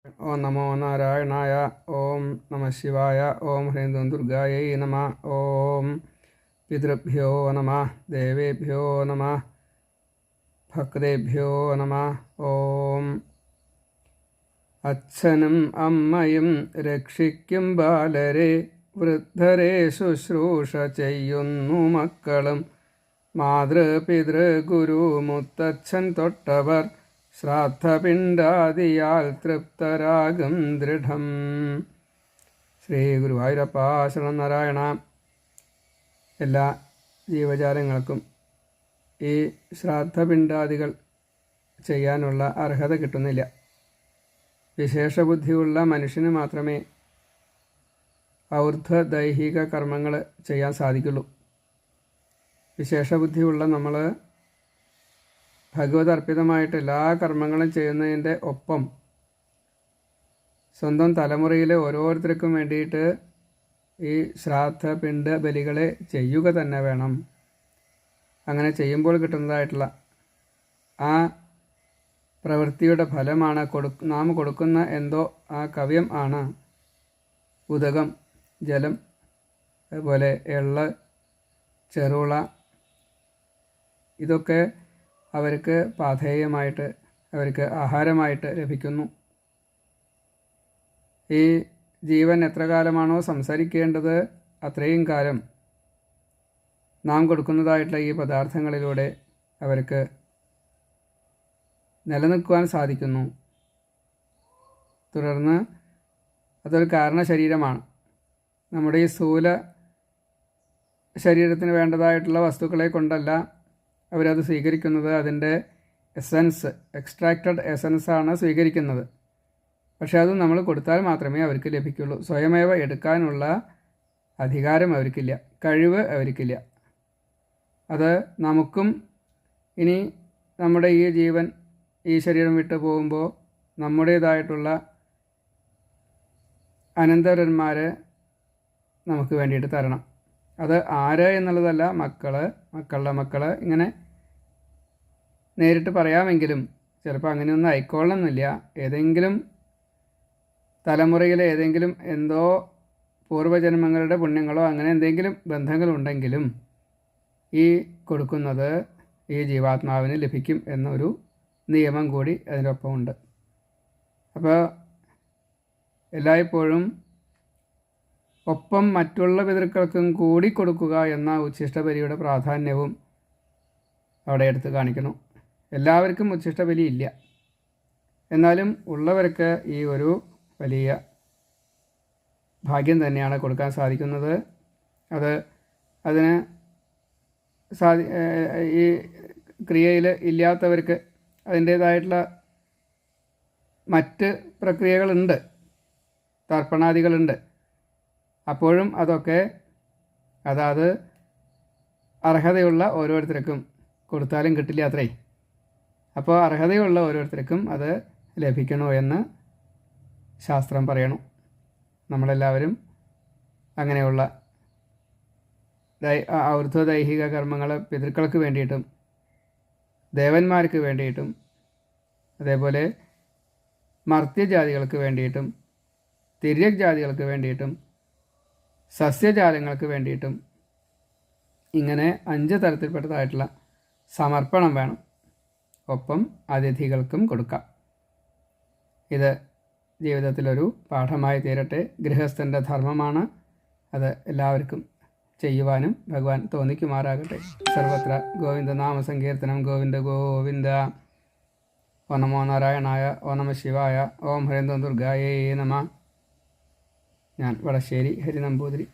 ഓം നമോ നാരായണായ. ഓം നമ ശിവായ. ഓം ഹ്രീം ദുർഗായൈ നമ. ഓം പിതൃഭ്യോ നമ. ദേവേഭ്യോ നമ. ഭക്തേഭ്യോ നമ. ഓം അച്ഛനും അമ്മയും രക്ഷിക്കും ബാലരെ, വൃദ്ധരെ ശുശ്രൂഷ ചെയ്യുന്നു മക്കളും. മാതൃപിതൃ ഗുരു മുത്തച്ഛൻ തൊട്ടവർ, ശ്രാദ്ധപിണ്ഡാദിയാൽ തൃപ്തരാകും ദൃഢം. ശ്രീ ഗുരുവായൂരപ്പ ശരണം നാരായണ. എല്ലാ ജീവജാലങ്ങൾക്കും ഈ ശ്രാദ്ധപിണ്ഡാദികൾ ചെയ്യാനുള്ള അർഹത കിട്ടുന്നില്ല. വിശേഷബുദ്ധിയുള്ള മനുഷ്യന് മാത്രമേ ഔർധ്വ ദൈഹിക കർമ്മങ്ങൾ ചെയ്യാൻ സാധിക്കുള്ളൂ. വിശേഷബുദ്ധിയുള്ള നമ്മൾ ഭഗവത് അർപ്പിതമായിട്ട് എല്ലാ കർമ്മങ്ങളും ചെയ്യുന്നതിൻ്റെ ഒപ്പം സ്വന്തം തലമുറയിലെ ഓരോരുത്തർക്കും വേണ്ടിയിട്ട് ഈ ശ്രാദ്ധ പിണ്ഡ ബലികളെ ചെയ്യുക തന്നെ വേണം. അങ്ങനെ ചെയ്യുമ്പോൾ കിട്ടുന്നതായിട്ടുള്ള ആ പ്രവൃത്തിയുടെ ഫലമാണ് നാം കൊടുക്കുന്ന എന്തോ ആ കവ്യം ആണ് ഉദകം, ജലം, അതുപോലെ എള്ള്, ചെറുള. ഇതൊക്കെ അവർക്ക് പാഥേയമായിട്ട്, അവർക്ക് ആഹാരമായിട്ട് ലഭിക്കുന്നു. ഈ ജീവൻ എത്ര കാലമാണോ സംസാരിക്കേണ്ടത് അത്രയും കാലം നാം കൊടുക്കുന്നതായിട്ടുള്ള ഈ പദാർത്ഥങ്ങളിലൂടെ അവർക്ക് നിലനിൽക്കുവാൻ സാധിക്കുന്നു. തുടർന്ന് അതൊരു കാരണ ശരീരമാണ്. നമ്മുടെ ഈ സ്ഥൂല ശരീരത്തിന് വേണ്ടതായിട്ടുള്ള വസ്തുക്കളെ കൊണ്ടല്ല അവരത് സ്വീകരിക്കുന്നത്. അതിൻ്റെ എസൻസ്, എക്സ്ട്രാക്റ്റഡ് എസൻസാണ് സ്വീകരിക്കുന്നത്. പക്ഷെ അത് നമ്മൾ കൊടുത്താൽ മാത്രമേ അവർക്ക് ലഭിക്കുള്ളൂ. സ്വയമേവ എടുക്കാനുള്ള അധികാരം അവർക്കില്ല, കഴിവ് അവർക്കില്ല. അത് നമുക്കും ഇനി നമ്മുടെ ഈ ജീവൻ ഈ ശരീരം വിട്ടു പോകുമ്പോൾ നമ്മുടേതായിട്ടുള്ള അനന്തരന്മാർ നമുക്ക് വേണ്ടിയിട്ട് തരണം. അത് ആര് എന്നുള്ളതല്ല, മക്കളുടെ മക്കൾ, ഇങ്ങനെ നേരിട്ട് പറയാമെങ്കിലും ചിലപ്പോൾ അങ്ങനെയൊന്നും ആയിക്കൊള്ളണമെന്നില്ല. ഏതെങ്കിലും തലമുറയിലെ ഏതെങ്കിലും എന്തോ പൂർവ്വജന്മങ്ങളുടെ പുണ്യങ്ങളോ അങ്ങനെ എന്തെങ്കിലും ബന്ധങ്ങളുണ്ടെങ്കിലും ഈ കൊടുക്കുന്നത് ഈ ജീവാത്മാവിന് ലഭിക്കും എന്നൊരു നിയമം കൂടി അതിനൊപ്പമുണ്ട്. അപ്പോൾ എല്ലായ്പ്പോഴും ഒപ്പം മറ്റുള്ള പിതൃക്കൾക്കും കൂടി കൊടുക്കുക എന്ന ഉച്ഛിഷ്ടബലിയുടെ പ്രാധാന്യവും അവിടെ എടുത്ത് കാണിക്കണം. എല്ലാവർക്കും ഉച്ഛിഷ്ടബലി ഇല്ല, എന്നാലും ഉള്ളവർക്ക് ഈ ഒരു വലിയ ഭാഗ്യം തന്നെയാണ് കൊടുക്കാൻ സാധിക്കുന്നത്. അതിന് ഈ ക്രിയയിൽ ഇല്ലാത്തവർക്ക് അതിൻ്റേതായിട്ടുള്ള മറ്റ് പ്രക്രിയകളുണ്ട്, തർപ്പണാദികളുണ്ട്. അപ്പോഴും അതൊക്കെ അതാത് അർഹതയുള്ള ഓരോരുത്തർക്കും കൊടുത്താലും കിട്ടില്ല അത്രേ. അപ്പോൾ അർഹതയുള്ള ഓരോരുത്തർക്കും അത് ലഭിക്കണോ എന്ന് ശാസ്ത്രം പറയണം. നമ്മളെല്ലാവരും അങ്ങനെയുള്ള ഔർധ്വ ദൈഹിക കർമ്മങ്ങൾ പിതൃക്കൾക്ക് വേണ്ടിയിട്ടും ദേവന്മാർക്ക് വേണ്ടിയിട്ടും അതേപോലെ മർത്യജാതികൾക്ക് വേണ്ടിയിട്ടും തിര്യക് ജാതികൾക്ക് വേണ്ടിയിട്ടും സസ്യജാലങ്ങൾക്ക് വേണ്ടിയിട്ടും ഇങ്ങനെ 5 തരത്തിൽപ്പെട്ടതായിട്ടുള്ള സമർപ്പണം വേണം. ഒപ്പം അതിഥികൾക്കും കൊടുക്കാം. ഇത് ജീവിതത്തിലൊരു പാഠമായി തീരട്ടെ. ഗൃഹസ്ഥൻ്റെ ധർമ്മമാണ്. അത് എല്ലാവർക്കും ചെയ്യുവാനും ഭഗവാൻ തോന്നിക്കുമാറാകട്ടെ. സർവത്ര ഗോവിന്ദ നാമ സങ്കീർത്തനം. ഗോവിന്ദ ഗോവിന്ദ. ഓം നമോ നാരായണായ. ഓം നമ ശിവായ. ഓം ഹ്രീം ദുർഗായൈ നമ. ഞാൻ വടശ്ശേരി ഹരിനമ്പൂതിരി.